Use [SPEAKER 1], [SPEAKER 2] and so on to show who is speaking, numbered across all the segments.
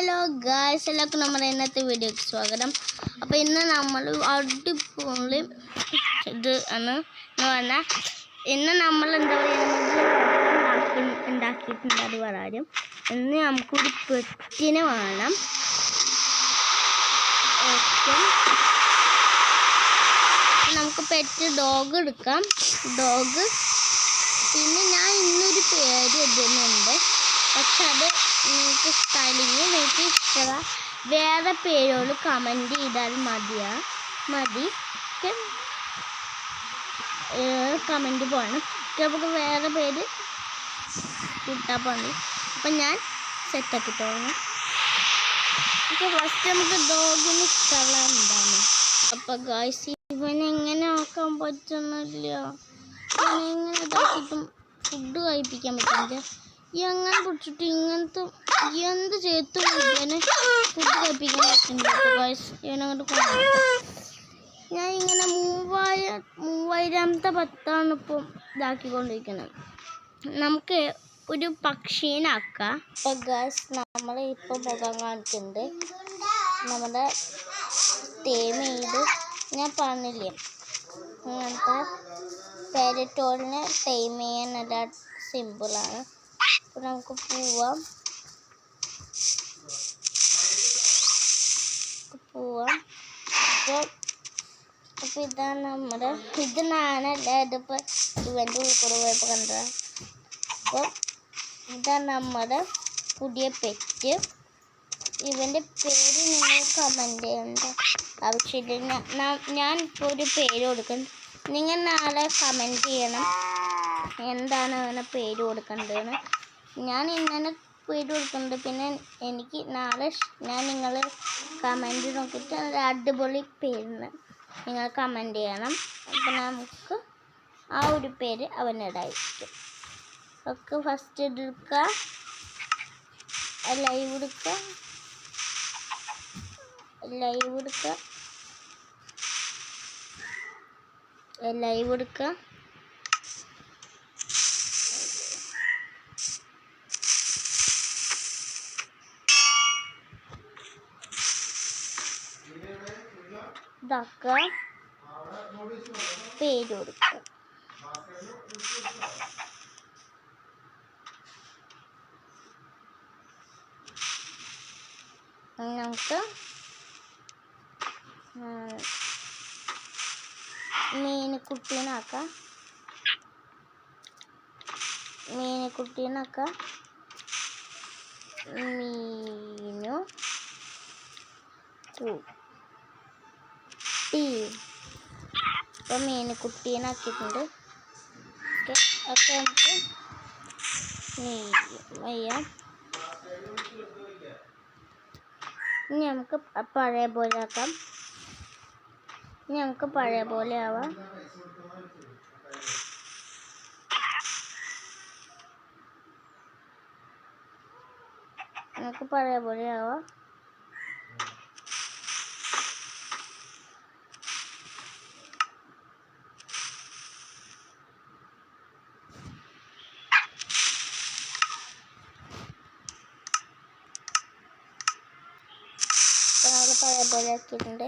[SPEAKER 1] Hello guys, എല്ലാവർക്കും നമ്മുടെ ഇന്നത്തെ വീഡിയോക്ക് സ്വാഗതം. അപ്പോൾ ഇന്ന് നമ്മൾ അടിപൊളി ഇത് എന്ന് പറഞ്ഞാൽ ഇന്ന് നമ്മൾ എന്താ പറയുക ഉണ്ടാക്കിയിട്ടുണ്ട്. അത് പറയാം. ഇന്ന് നമുക്കൊരു പെറ്റിനെ വേണം. നമുക്ക് പെറ്റ് ഡോഗ് എടുക്കാം. ഡോഗ് പിന്നെ ഞാൻ ഇന്നൊരു പേര് ഇടുന്നുണ്ട്. പക്ഷെ അത് നിങ്ങൾക്ക് ഇഷ്ടമില്ലെങ്കിൽ നിങ്ങൾക്ക് ഇഷ്ടമുള്ള വേറെ പേരോട് കമൻറ്റ് ചെയ്താൽ മതി. കമൻറ്റ് പോകണം. നമുക്ക് വേറെ പേര് കിട്ടാൻ മതി. അപ്പം ഞാൻ സെറ്റാക്കി തുടങ്ങും. അപ്പോൾ ഫസ്റ്റ് നമുക്ക് ഡോഗിന് ഇഷ്ടമുള്ള എന്താണ്. അപ്പോൾ ഗായ്സ്, ഇവനെങ്ങനെ ആക്കാൻ പറ്റുന്നില്ല. ഇവനെങ്ങനെ ഇതാക്കിയിട്ടും ഫുഡ് കഴിപ്പിക്കാൻ പറ്റുന്നില്ല. എങ്ങനെ പിടിച്ചിട്ട് ഇങ്ങനത്തെ എന്ത് ചെയ്തും ഇവനെ ഫുഡ് കഴിപ്പിക്കാൻ പറ്റുന്നില്ല. ഗായ്സ്, ഇവനങ്ങോട്ട് കൊണ്ടുപോകും. ഞാൻ ഇങ്ങനെ 3000ാമത്തെ പത്താണ് ഇപ്പം ഇതാക്കിക്കൊണ്ടിരിക്കുന്നത്. നമുക്ക് ഒരു പക്ഷീനാക്കാം. അപ്പോൾ ഗായ്സ്, നമ്മൾ ഇപ്പോൾ മുഖം കാണിക്കുന്നുണ്ട്. നമ്മുടെ തേമീട് ഞാൻ പറഞ്ഞില്ലേ, അങ്ങനത്തെ പാരറ്റോളിനെ ടൈം ചെയ്യാൻ നല്ല സിമ്പിളാണ്. അപ്പോൾ നമുക്ക് പോവാം. അപ്പോൾ ഇതാണ് നമ്മുടെ ഇത്. ഞാനല്ല, ഇതിപ്പോൾ ഇവൻ്റെ ഉള്ളിൽ കൂടെ പോയപ്പോൾ കണ്ടതാണ്. അപ്പോൾ ഇതാണ് നമ്മുടെ പുതിയ പെറ്റ്. ഇവൻ്റെ പേര് നിങ്ങൾ കമൻറ്റ് ചെയ്യേണ്ട ആവശ്യമില്ല. ഞാൻ ഇപ്പോൾ ഒരു പേര് കൊടുക്കും. നിങ്ങൾ നാളെ കമൻറ്റ് ചെയ്യണം എന്താണ് അവനെ പേര് കൊടുക്കേണ്ടതെന്ന്. ഞാൻ ഇങ്ങനെ പേര് കൊടുക്കുന്നുണ്ട്. പിന്നെ എനിക്ക് നാളെ ഞാൻ നിങ്ങൾ കമൻറ്റ് നോക്കിയിട്ട് ഒരു അടിപൊളി പേരിന് നിങ്ങൾ കമൻറ്റ് ചെയ്യണം. അപ്പം നമുക്ക് ആ ഒരു പേര് അവനിടായിരിക്കും. ഒക്കെ ഫസ്റ്റ് എടുക്കുക, ലൈവ് എടുക്കുക. ഇതാക്കുക, പേര് കൊടുക്കുക. നമുക്ക് മീനുകുട്ടീനാക്കാം. മീനു കുട്ടി. അപ്പോൾ മീനുകുട്ടീനാക്കിയിട്ടുണ്ട്. ഒക്കെ നമുക്ക് വയ്യാം. ഇനി നമുക്ക് പഴയ പോലെ ആക്കാം. നമുക്ക് പഴയ പോലെ ആവാം. പഴയ പോലെ ആക്കിയിട്ടുണ്ട്.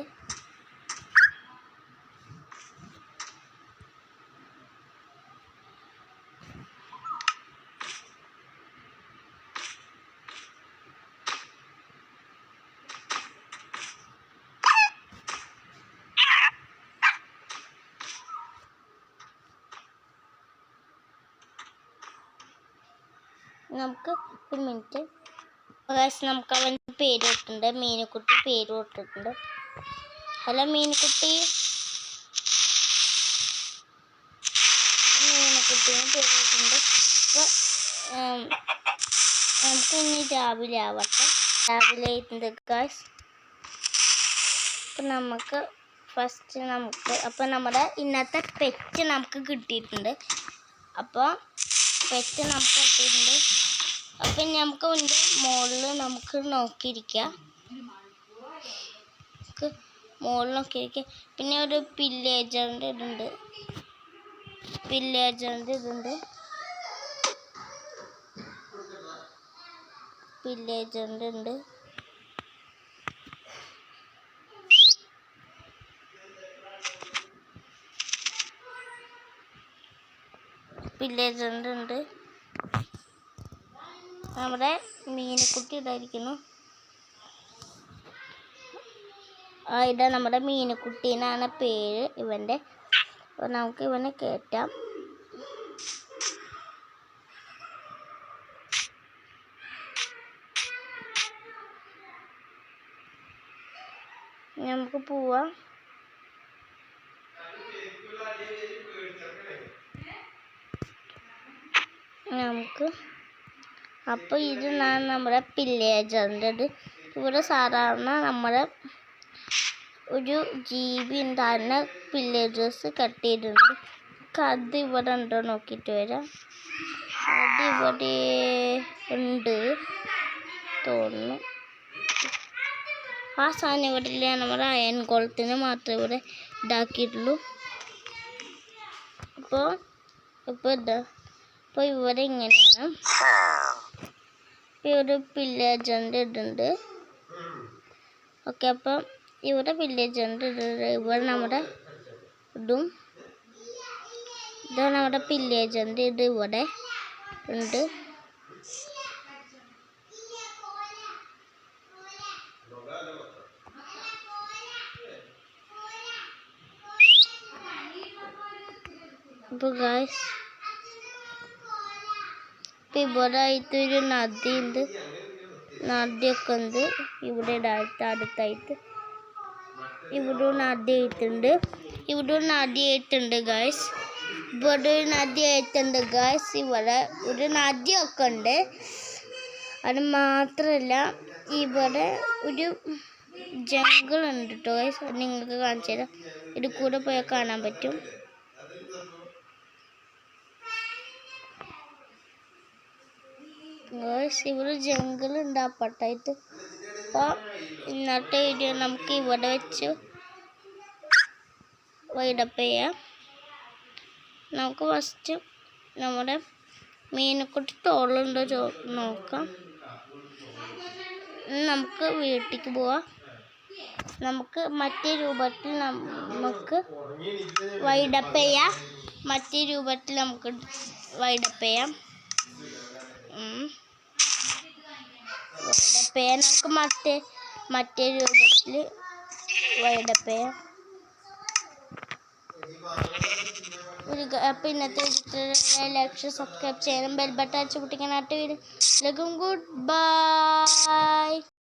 [SPEAKER 1] നമുക്ക് ഒരു മിനിറ്റ്. നമുക്ക് അവൻ്റെ പേര് ഇട്ടിട്ടുണ്ട്. മീനുകുട്ടി പേര് ഇട്ടിട്ടുണ്ട്. ഹലോ മീനുകുട്ടി. മീനുകുട്ടീനെ പേര് ഇട്ടിട്ടുണ്ട്. അപ്പോൾ നമുക്ക് ഇനി രാവിലെ ആയിട്ടുണ്ട് ഗായ്സ്. അപ്പം നമുക്ക് ഫസ്റ്റ് അപ്പോൾ നമ്മുടെ ഇന്നത്തെ പെറ്റ് നമുക്ക് കിട്ടിയിട്ടുണ്ട്. അപ്പോൾ പെറ്റ് നമുക്ക് കിട്ടിയിട്ടുണ്ട്. അപ്പം നമുക്ക് അതിൻ്റെ മുകളിൽ നമുക്ക് നോക്കിയിരിക്കാം. പിന്നെ ഒരു പില്ലേജറിൻ്റെ ഇതുണ്ട്. പില്ലേജ് ഉണ്ട്. നമ്മുടെ മീനുക്കുട്ടി ഇതായിരിക്കുന്നു. ഇതാ നമ്മുടെ മീനുക്കുട്ടീനാണ് പേര് ഇവൻ്റെ. അപ്പോൾ നമുക്ക് ഇവനെ കയറ്റാം. നമുക്ക് പോവാം. അപ്പോൾ ഇതാണ് നമ്മുടെ പില്ലേജറിൻ്റെത്. ഇവിടെ സാധാരണ നമ്മുടെ ഒരു ജീവി ഉണ്ടാകുന്ന പില്ലേജേഴ്സ് കട്ട് ചെയ്തിട്ടുണ്ട്. അത് ഇവിടെ ഉണ്ടോ നോക്കിയിട്ട് വരാം. അതിവിടെ ഉണ്ട് തോന്നുന്നു. ആ സാധനം ഇവിടെ ഇല്ല. നമ്മുടെ അയൺ കുളത്തിന് മാത്രമേ ഇവിടെ ഇതാക്കിയിട്ടുള്ളൂ. ഇപ്പോൾ ഇവിടെ ഇങ്ങനെയാണ്. ഒരു പില്ലേജറിൻ്റെ ഇതുണ്ട്. ഓക്കെ, അപ്പം ഇവിടെ പില്ലേജറിൻ്റെ ഇവിടെ നമ്മുടെ ഇതും ഇതാണ് നമ്മുടെ പില്ലേജറിൻ്റെ ഇത് ഇവിടെ ഉണ്ട്. അപ്പോൾ ഗായ്സ് ഇവിടെ ആയിട്ടൊരു നദിയുണ്ട്. നദിയൊക്കെ ഉണ്ട് ഇവിടെ അടുത്തായിട്ട്. ഇവിടെ നദി ആയിട്ടുണ്ട്. ഗായ്സ് ഇവിടെ ഒരു നദി ആയിട്ടുണ്ട് ഗായ്സ്. ഇവിടെ ഒരു നദിയൊക്കെ ഉണ്ട്. അത് മാത്രമല്ല ഇവിടെ ഒരു ജംഗിൾ ഉണ്ട് കേട്ടോ ഗായ്സ്. അത് നിങ്ങൾക്ക് കാണിച്ചു തരാം. ഇത് കൂടെ പോയാൽ കാണാൻ പറ്റും. ഇവിടെ ജംഗിൾ ഉണ്ട് അപ്പുറത്തായിട്ട്. അപ്പോൾ ഇന്നത്തെ വീഡിയോ നമുക്ക് ഇവിടെ വെച്ച് വൈഡപ്പ് ചെയ്യാം. നമുക്ക് ഫസ്റ്റ് നമ്മുടെ മീനെക്കുട്ടി തോളുണ്ടോ നോക്കാം. നമുക്ക് വീട്ടിലേക്ക് പോവാം. നമുക്ക് മറ്റേ രൂപത്തിൽ നമുക്ക് വൈഡപ്പ് ചെയ്യാം. നമുക്ക് മറ്റേ രൂപത്തിൽ വൈഡപ്പ് ചെയ്യാം. അപ്പോൾ ഇന്നത്തെ ലൈക്ക് സബ്സ്ക്രൈബ് ചെയ്യണം. ബെൽ ബട്ടൺ അടിച്ചു പൊട്ടിക്കാൻ. Good bye.